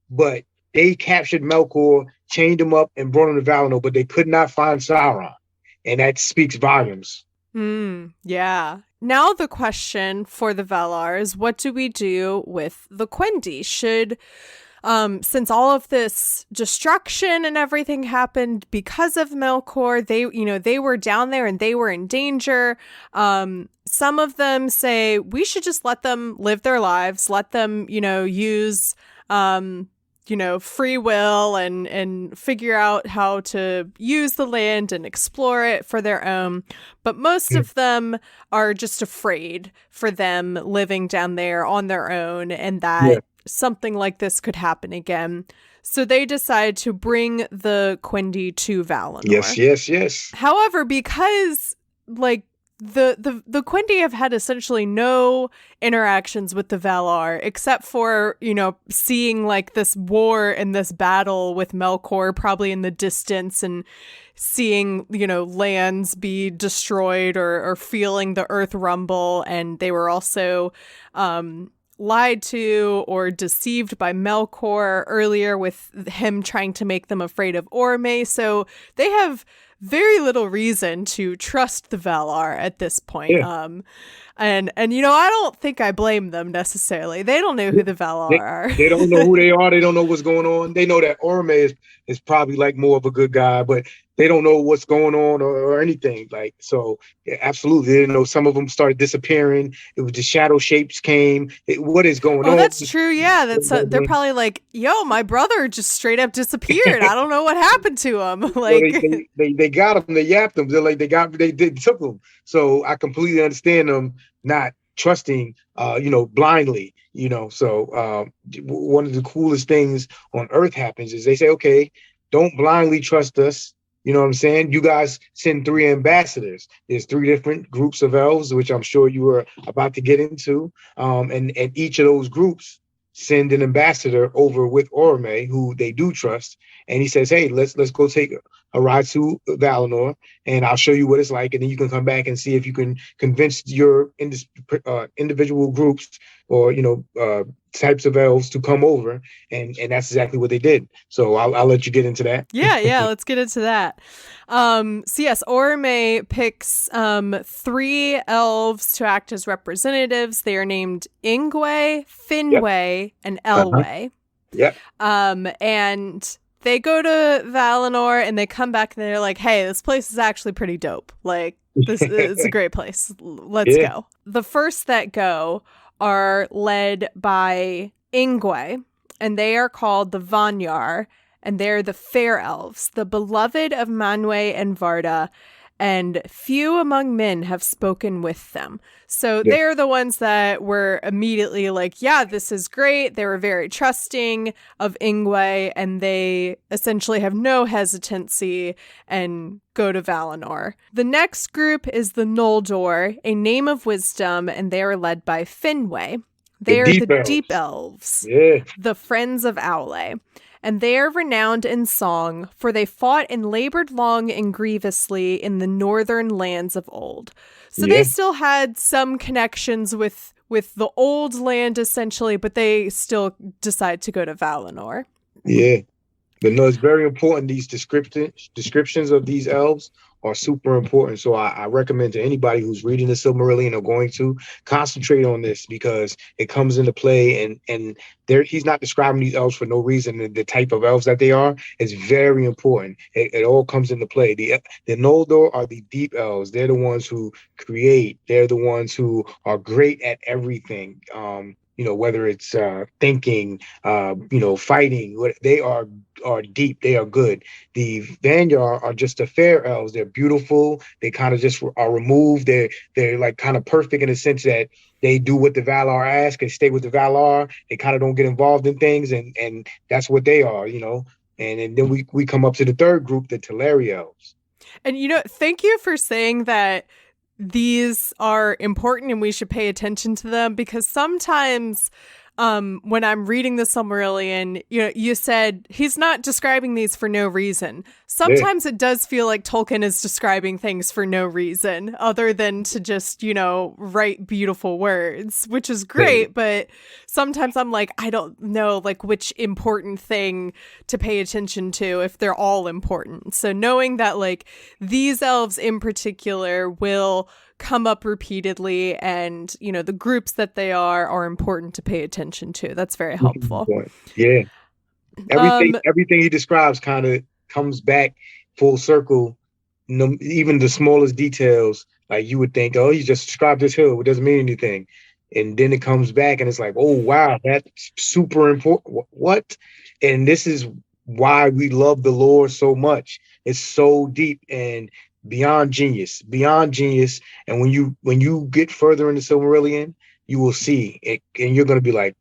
but they captured Melkor, chained him up, and brought him to Valinor, but they could not find Sauron. And that speaks volumes. Yeah. Now the question for the Valar is, what do we do with the Quendi? Should since all of this destruction and everything happened because of Melkor, they were down there and they were in danger. Some of them say we should just let them live their lives, let them, use, free will and figure out how to use the land and explore it for their own. But most of them are just afraid for them living down there on their own and that something like this could happen again. So they decide to bring the Quendi to Valinor. Yes. However, because the Quendi have had essentially no interactions with the Valar except for, seeing like this war and this battle with Melkor probably in the distance and seeing, lands be destroyed or feeling the earth rumble. And they were also lied to or deceived by Melkor earlier with him trying to make them afraid of Orome. So they have very little reason to trust the Valar at this point. And I don't think I blame them necessarily. They don't know who the Valar are. They don't know who they are. They don't know what's going on. They know that Orome is probably like more of a good guy, but they don't know what's going on or anything. Like, so absolutely. They didn't know. Some of them started disappearing. It was the shadow shapes came. What is going on? Oh, that's true. Yeah. They're probably like, yo, my brother just straight up disappeared. I don't know what happened to him. Like, well, they got him. They yapped him. They're like, they took him. So I completely understand them not trusting, blindly, so one of the coolest things on earth happens is they say, okay, don't blindly trust us. You know what I'm saying? You guys send 3 ambassadors. There's 3 different groups of elves, which I'm sure you were about to get into. And each of those groups send an ambassador over with Orome, who they do trust. And he says, hey, let's go take a ride to Valinor, and I'll show you what it's like. And then you can come back and see if you can convince your individual groups or, types of elves to come over. And that's exactly what they did. So I'll let you get into that. Yeah. Let's get into that. So yes, Orome picks 3 elves to act as representatives. They are named Ingwe, Finwë, and Elwë. And they go to Valinor and they come back and they're like, hey, this place is actually pretty dope. Like, this is a great place. Let's go. The first that go are led by Ingwe, and they are called the Vanyar, and they're the fair elves, the beloved of Manwë and Varda, and few among men have spoken with them. So they're the ones that were immediately like, yeah, this is great. They were very trusting of Ingwe, and they essentially have no hesitancy and go to Valinor. The next group is the Noldor, a name of wisdom, and they are led by Finwë. They are the deep elves, the friends of Aule. And they are renowned in song, for they fought and labored long and grievously in the northern lands of old. So they still had some connections with the old land, essentially, but they still decide to go to Valinor. Yeah. But no, it's very important. These descriptions of these elves are super important. So I recommend to anybody who's reading the Silmarillion or going to concentrate on this, because it comes into play, and he's not describing these elves for no reason. The type of elves that they are is very important. It all comes into play. The Noldor are the deep elves. They're the ones who create. They're the ones who are great at everything. Whether it's thinking, fighting, they are deep, they are good. The Vanyar are just the fair elves. They're beautiful. They kind of just are removed. They're like kind of perfect in the sense that they do what the Valar ask and stay with the Valar. They kind of don't get involved in things, and that's what they are, And then we come up to the third group, the Teleri elves. And thank you for saying that these are important and we should pay attention to them, because sometimes when I'm reading the Silmarillion, you said he's not describing these for no reason. Sometimes it does feel like Tolkien is describing things for no reason other than to just, write beautiful words, which is great. But sometimes I'm like, I don't know, like, which important thing to pay attention to if they're all important. So knowing that, like, these elves in particular will come up repeatedly, and the groups that they are important to pay attention to. That's very helpful. Yeah. Everything he describes kind of comes back full circle. No, even the smallest details, like you would think, oh, you just described this hill, it doesn't mean anything, and then it comes back and it's like, oh wow, that's super important. What? And this is why we love the lore so much. It's so deep and beyond genius. And when you get further into Silmarillion, you will see it, and you're gonna be like,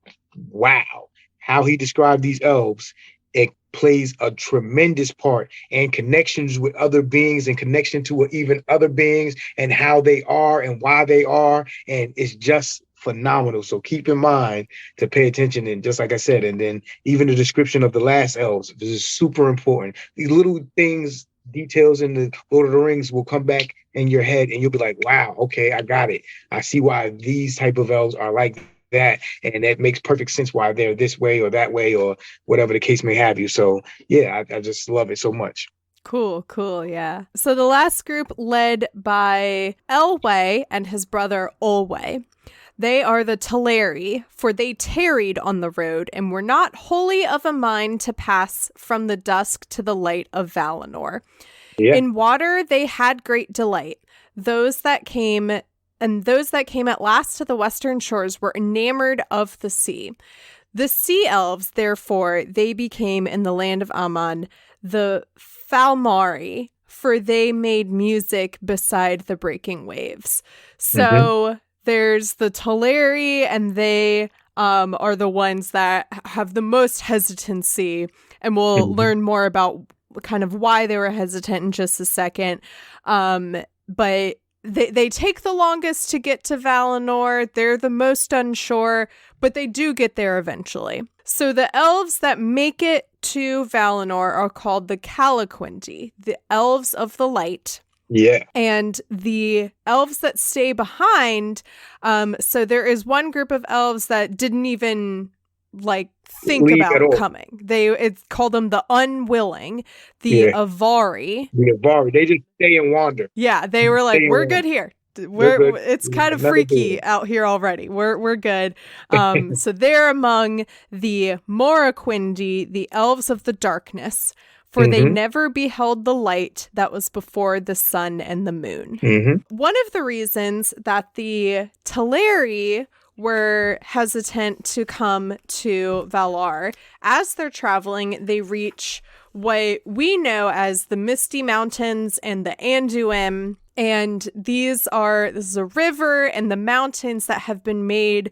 wow, how he described these elves. It plays a tremendous part, and connections with other beings and connection to even other beings and how they are and why they are. And it's just phenomenal. So keep in mind to pay attention. And just like I said, and then even the description of the last elves, this is super important. These little things, details in the Lord of the Rings will come back in your head and you'll be like, wow, okay, I got it. I see why these type of elves are like that, and that makes perfect sense why they're this way or that way or whatever the case may have you. So yeah, I just love it so much. Cool, yeah. So the last group, led by Elwë and his brother Olwë, they are the Teleri, for they tarried on the road and were not wholly of a mind to pass from the dusk to the light of Valinor. Yeah. In water they had great delight. Those that came at last to the western shores were enamored of the sea. The sea elves, therefore, they became in the land of Aman the Falmari, for they made music beside the breaking waves. So there's the Teleri, and they are the ones that have the most hesitancy, and we'll learn more about kind of why they were hesitant in just a second. But they take the longest to get to Valinor. They're the most unsure, but they do get there eventually. So the elves that make it to Valinor are called the Calaquendi, the elves of the light. Yeah. And the elves that stay behind, so there is one group of elves that didn't even think about coming. It's called them the unwilling, the Avari. The Avari. They just stay and wander. Yeah, they were like, we're good here. We're it's kind of freaky out here already. We're good. So they're among the Moraquendi, the elves of the darkness, for they never beheld the light that was before the sun and the moon. One of the reasons that the Teleri were hesitant to come to Valar, as they're traveling, they reach what we know as the Misty Mountains and the Anduin. And this is a river and the mountains that have been made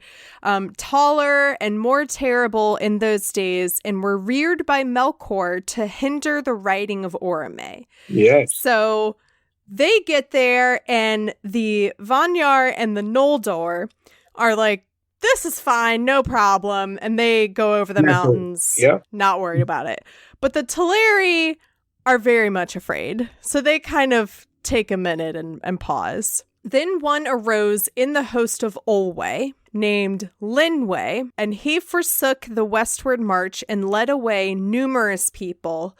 taller and more terrible in those days, and were reared by Melkor to hinder the riding of Orome. Yes. So they get there, and the Vanyar and the Noldor are like, this is fine, no problem. And they go over the mountains, not worried about it. But the Teleri are very much afraid. So they kind of take a minute and pause. Then one arose in the host of Olwë, named Linwë, and he forsook the westward march and led away numerous people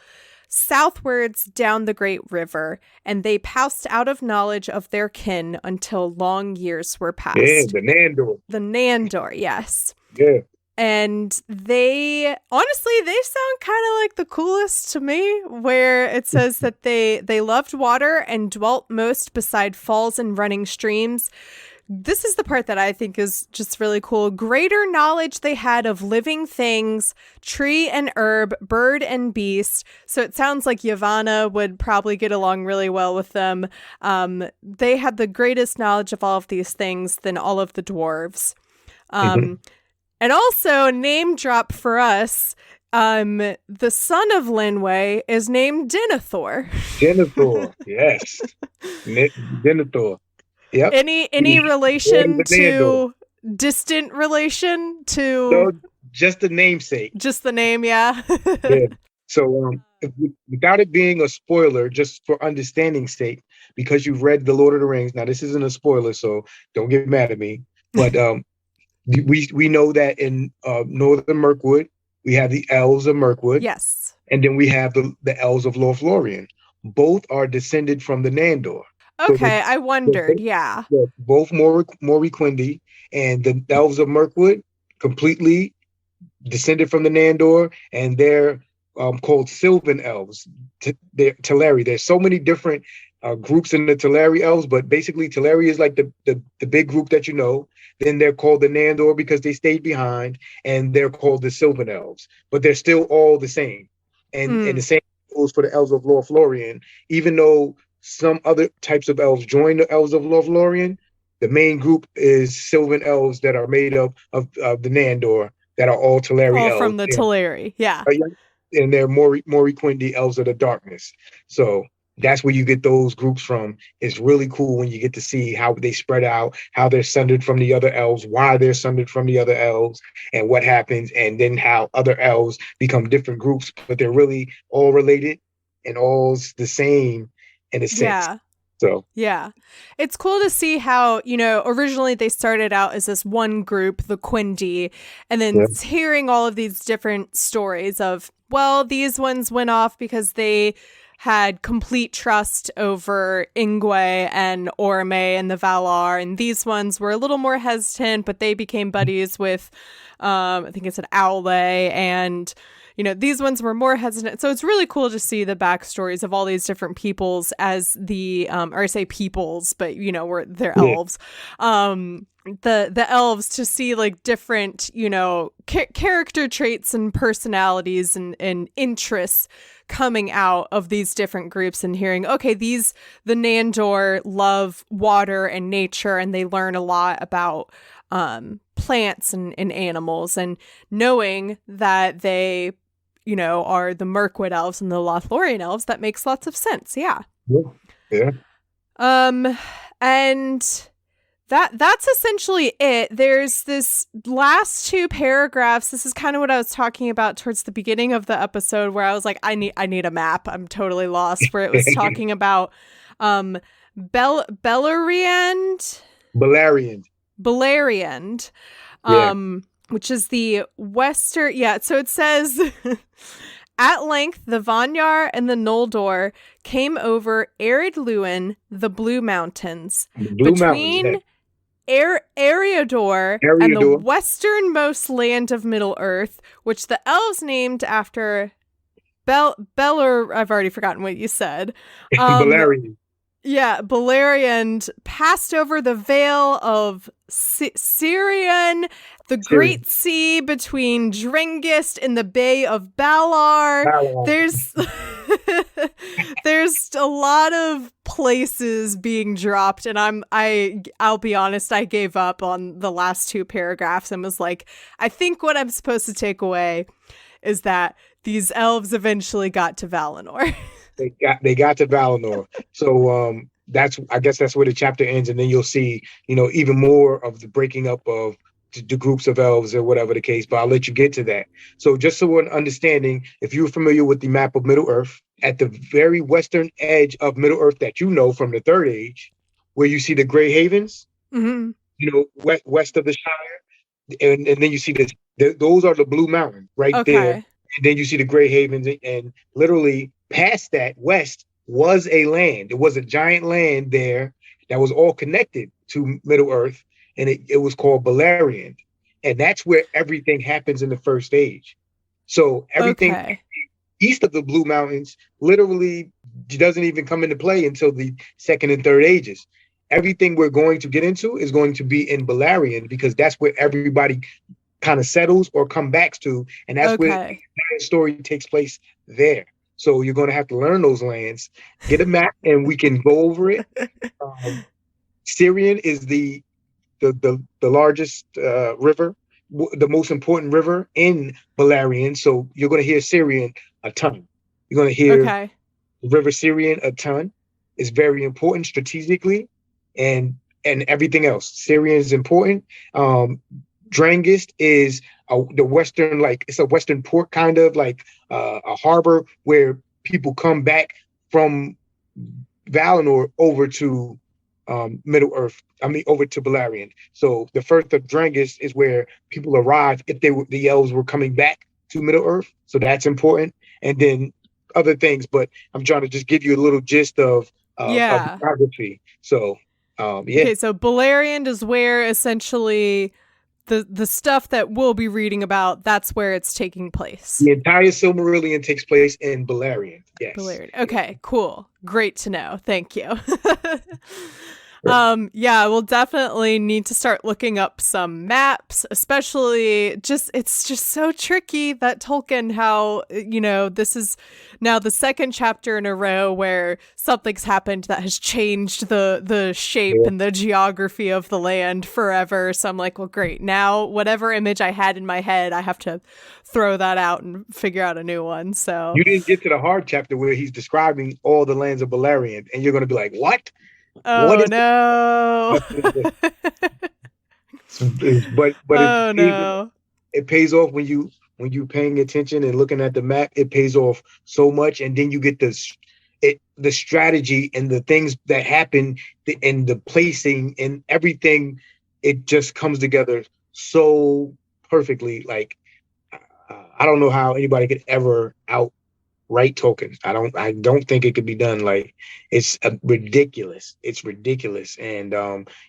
southwards down the great river, and they passed out of knowledge of their kin until long years were past. Yeah, the Nandor. The Nandor, yes. Yeah. And they sound kind of like the coolest to me, where it says that they loved water and dwelt most beside falls and running streams. This is the part that I think is just really cool. Greater knowledge they had of living things, tree and herb, bird and beast. So it sounds like Yavanna would probably get along really well with them. They had the greatest knowledge of all of these things than all of the dwarves. And also, name drop for us, the son of Linwë is named Denethor. Denethor, yes. Denethor. Yep. Any relation to distant relation to? No, just the namesake. Just the name, yeah. Yeah. So, without it being a spoiler, just for understanding's sake, because you've read The Lord of the Rings. Now, this isn't a spoiler, so don't get mad at me. But we know that in northern Mirkwood, we have the Elves of Mirkwood. Yes. And then we have the Elves of Lothlorien. Both are descended from the Nandor. Okay, so I wondered, yeah. Both Moraquendi, and the Elves of Mirkwood completely descended from the Nandor, and they're called Sylvan Elves. They're Teleri. There's so many different groups in the Teleri Elves, but basically Teleri is like the big group that you know. Then they're called the Nandor because they stayed behind, and they're called the Sylvan Elves. But they're still all the same, and the same goes for the Elves of Lothlorien. Even though some other types of elves join the Elves of Lothlorien, the main group is Sylvan Elves that are made up of the Nandor that are all Teleri All elves. from the Teleri, yeah. And they're Mori Quindi Elves of the Darkness. So that's where you get those groups from. It's really cool when you get to see how they spread out, how they're sundered from the other elves, why they're sundered from the other elves, and what happens, and then how other elves become different groups, but they're really all related and all the same in a sense. Yeah. So yeah, it's cool to see how, originally they started out as this one group, the Quindi, and then hearing all of these different stories of, well, these ones went off because they had complete trust over Ingwe and Orme and the Valar, and these ones were a little more hesitant, but they became buddies with, I think it's an Aule, and these ones were more hesitant. So it's really cool to see the backstories of all these different peoples as or I say peoples, but they're elves. The elves, to see like different, character traits and personalities and interests coming out of these different groups, and hearing, okay, the Nandor love water and nature, and they learn a lot about plants and animals, and knowing that they are the Mirkwood elves and the Lothlorien elves, that makes lots of sense. Yeah. And that's essentially it. There's this last two paragraphs. This is kind of what I was talking about towards the beginning of the episode, where I was like, I need a map. I'm totally lost. Where it was talking about Beleriand. Which is the western. Yeah, so it says, at length the Vanyar and the Noldor came over arid Luin, the Blue Mountains, between Eriador and the westernmost land of Middle Earth, which the elves named after Beller. I've already forgotten what you said. Beleriand. Yeah, Beleriand passed over the Vale of Sirion, the Great Sea between Drengist and the Bay of Balar. There's a lot of places being dropped, and I'll be honest, I gave up on the last two paragraphs and was like, I think what I'm supposed to take away is that these elves eventually got to Valinor. They got to Valinor. So I guess that's where the chapter ends, and then you'll see, even more of the breaking up of the groups of elves or whatever the case, but I'll let you get to that. So just so we're understanding, if you're familiar with the map of Middle Earth, at the very western edge of Middle Earth that you know from the Third Age, where you see the Grey Havens, west of the Shire, and then you see those are the Blue Mountains right there. And then you see the Grey Havens, and literally past that west was a land. It was a giant land there that was all connected to Middle Earth, and it was called Beleriand. And that's where everything happens in the First Age. So everything east of the Blue Mountains literally doesn't even come into play until the Second and Third Ages. Everything we're going to get into is going to be in Beleriand, because that's where everybody kind of settles or come back to, and that's where the story takes place there. So you're going to have to learn those lands, get a map, and we can go over it. Sirion is the largest river, the most important river in Beleriand. So you're going to hear Sirion a ton. You're going to hear the River Sirion a ton. It's very important strategically, and everything else. Sirion is important. Drangist is the western, it's a western port, kind of like a harbor where people come back from Valinor over to Middle Earth. Over to Beleriand. So the Firth of Drangist is where people arrived if the elves were coming back to Middle Earth. So that's important. And then other things, but I'm trying to just give you a little gist of geography. So Okay, so Beleriand is where essentially the stuff that we'll be reading about, that's where it's taking place. The entire Silmarillion takes place in Beleriand. Yes. Beleriand. Okay, cool. Great to know. Thank you. Yeah, we'll definitely need to start looking up some maps, especially it's just so tricky that Tolkien, how, this is now the second chapter in a row where something's happened that has changed the shape and the geography of the land forever. So I'm like, well, great. Now, whatever image I had in my head, I have to throw that out and figure out a new one. So you didn't get to the hard chapter where he's describing all the lands of Beleriand, and you're going to be like, what? Oh, no. It pays off when you paying attention and looking at the map. It pays off so much, and then you get the strategy and the things that happen and the placing and everything. It just comes together so perfectly. Like, I don't know how anybody could ever outright Tolkien. I don't think it could be done. Like, it's ridiculous. It's ridiculous. And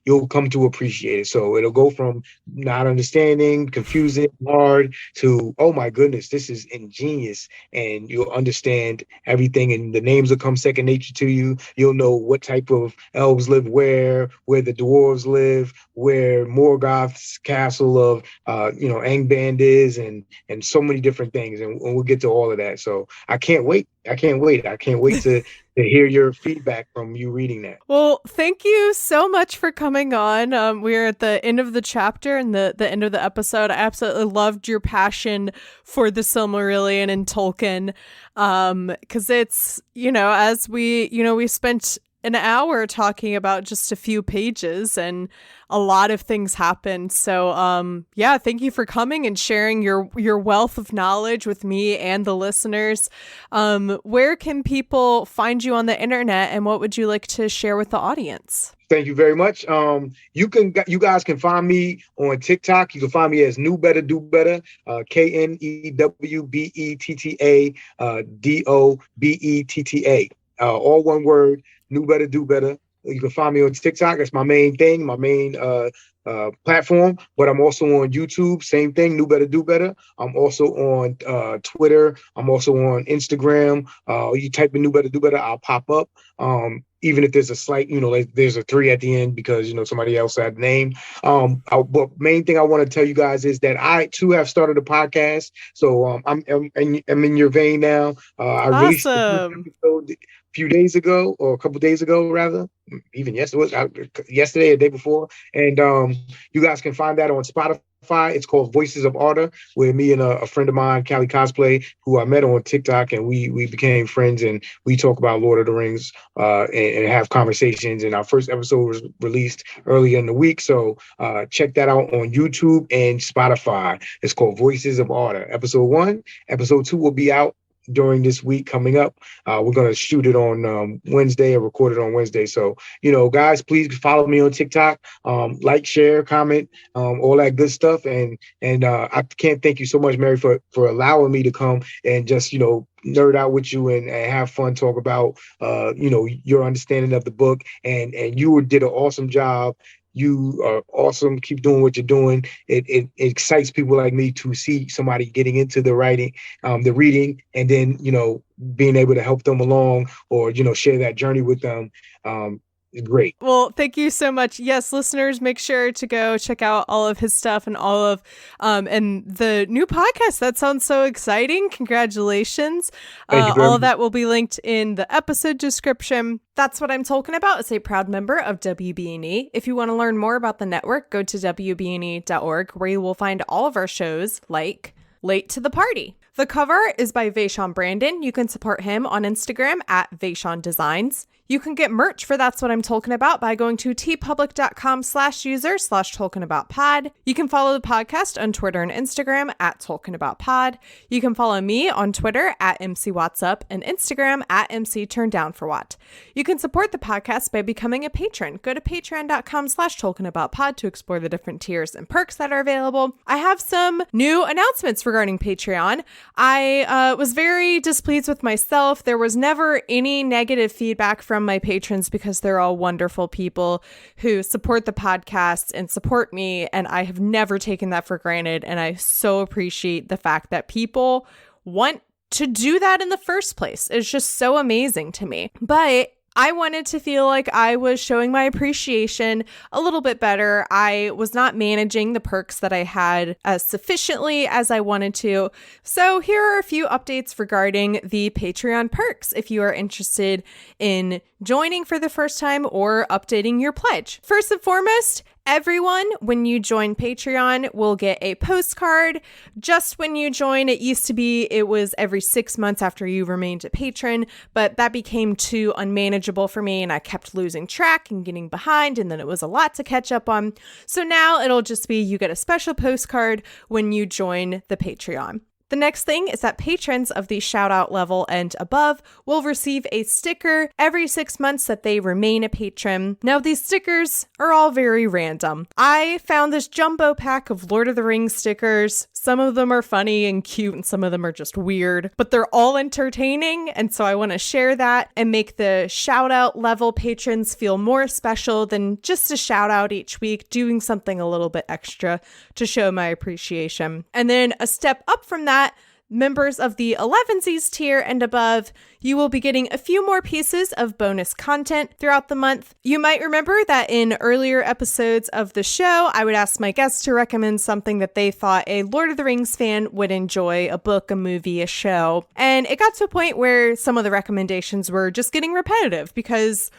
you'll come to appreciate it. So it'll go from not understanding, confusing, hard to, oh my goodness, this is ingenious. And you'll understand everything, and the names will come second nature to you. You'll know what type of elves live where the dwarves live, where Morgoth's castle of Angband is, and so many different things. And we'll get to all of that. So I can't wait. I can't wait to hear your feedback from you reading that. Well, thank you so much for coming on. We're at the end of the chapter and the end of the episode. I absolutely loved your passion for the Silmarillion and Tolkien. Because it's, as we spent an hour talking about just a few pages, and a lot of things happened. So, thank you for coming and sharing your wealth of knowledge with me and the listeners. Where can people find you on the internet, and what would you like to share with the audience? Thank you very much. You guys can find me on TikTok. You can find me as KnewBettaDoBetta, KnewBettaDoBetta, all one word. KnewBettaDoBetta. You can find me on TikTok. That's my main thing, my main platform. But I'm also on YouTube. Same thing, KnewBettaDoBetta. I'm also on Twitter. I'm also on Instagram. You type in KnewBettaDoBetta, I'll pop up. Even if there's a slight, like there's a 3 at the end because somebody else had the name. But main thing I want to tell you guys is that I too have started a podcast. So I'm in your vein now. I released the first episode few days ago, or a couple days ago, rather, even yesterday or the day before. And you guys can find that on Spotify. It's called Voices of Order, where me and a friend of mine, Callie Cosplay, who I met on TikTok, and we became friends, and we talk about Lord of the Rings and have conversations. And our first episode was released earlier in the week. So check that out on YouTube and Spotify. It's called Voices of Order. Episode 1, episode 2 will be out during this week coming up. We're going to shoot it on Wednesday or record it on Wednesday. So, guys, please follow me on TikTok, like, share, comment, all that good stuff. And I can't thank you so much, Mary, for allowing me to come and just, nerd out with you and have fun, talk about, your understanding of the book. And you did an awesome job. You are awesome. Keep doing what you're doing. It excites people like me to see somebody getting into the writing, the reading, and then, being able to help them along or, share that journey with them. Great. Well, thank you so much. Yes, listeners, make sure to go check out all of his stuff and all of and the new podcast. That sounds so exciting. Congratulations. All of that will be linked in the episode description. That's What I'm Talking About is a proud member of WBNE. If you want to learn more about the network, go to WBNE.org, where you will find all of our shows like Late to the Party. The cover is by Vaishon Brandon. You can support him on Instagram at Vaishon Designs. You can get merch for That's What I'm Talking About by going to tpublic.com/user/TolkienAboutPod. You can follow the podcast on Twitter and Instagram at TolkienAboutPod. You can follow me on Twitter at MCWattsUp and Instagram at MCTurndownForWhat. You can support the podcast by becoming a patron. Go to patreon.com/TolkienAboutPod to explore the different tiers and perks that are available. I have some new announcements regarding Patreon. I was very displeased with myself. There was never any negative feedback from from my patrons because they're all wonderful people who support the podcast and support me. And I have never taken that for granted. And I so appreciate the fact that people want to do that in the first place. It's just so amazing to me. But I wanted to feel like I was showing my appreciation a little bit better. I was not managing the perks that I had as sufficiently as I wanted to. So here are a few updates regarding the Patreon perks if you are interested in joining for the first time or updating your pledge. First and foremost, everyone, when you join Patreon, will get a postcard. Just when you join, it used to be it was every 6 months after you remained a patron, but that became too unmanageable for me and I kept losing track and getting behind, and then it was a lot to catch up on. So now it'll just be you get a special postcard when you join the Patreon. The next thing is that patrons of the shout out level and above will receive a sticker every 6 months that they remain a patron. Now, these stickers are all very random. I found this jumbo pack of Lord of the Rings stickers. Some of them are funny and cute and some of them are just weird, but they're all entertaining. And so I want to share that and make the shout out level patrons feel more special than just a shout out each week, doing something a little bit extra to show my appreciation. And then a step up from that, members of the 11sies tier and above, you will be getting a few more pieces of bonus content throughout the month. You might remember that in earlier episodes of the show, I would ask my guests to recommend something that they thought a Lord of the Rings fan would enjoy, a book, a movie, a show. And it got to a point where some of the recommendations were just getting repetitive because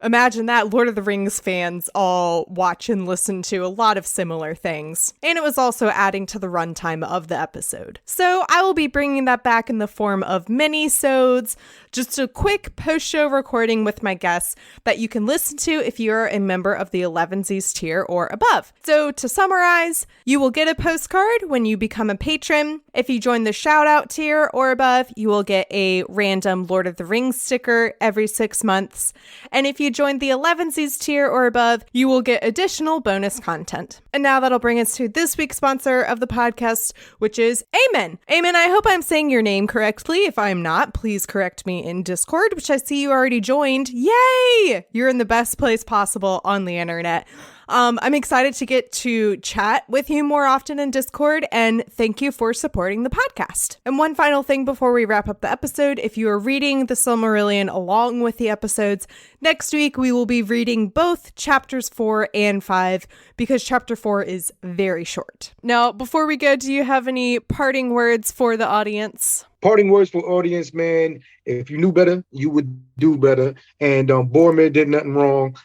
imagine that, Lord of the Rings fans all watch and listen to a lot of similar things. And it was also adding to the runtime of the episode. So I will be bringing that back in the form of mini-sodes, just a quick post-show recording with my guests that you can listen to if you're a member of the 11sies tier or above. So to summarize, you will get a postcard when you become a patron. If you join the shout-out tier or above, you will get a random Lord of the Rings sticker every 6 months. And if you join the 11sies tier or above, you will get additional bonus content. And now that'll bring us to this week's sponsor of the podcast, which is Amen. Amen, I hope I'm saying your name correctly. If I'm not, please correct me in Discord, which I see you already joined. Yay! You're in the best place possible on the internet. I'm excited to get to chat with you more often in Discord, and thank you for supporting the podcast. And one final thing before we wrap up the episode, if you are reading the Silmarillion along with the episodes, next week we will be reading both chapters 4 and 5 because chapter 4 is very short. Now, before we go, do you have any parting words for the audience? Parting words for audience, man. If you knew better, you would do better. And Boromir did nothing wrong.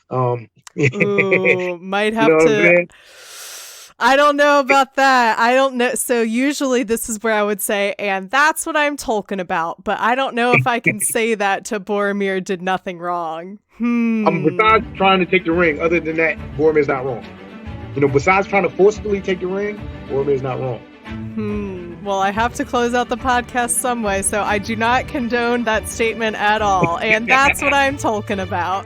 Ooh, might have to. I don't know about that. I don't know. So usually this is where I would say, and that's what I'm talking about. But I don't know if I can say that to Boromir did nothing wrong. Besides trying to take the ring, other than that, Boromir's not wrong. Besides trying to forcefully take the ring, Boromir's not wrong. Well, I have to close out the podcast some way, so I do not condone that statement at all. And that's what I'm talking about.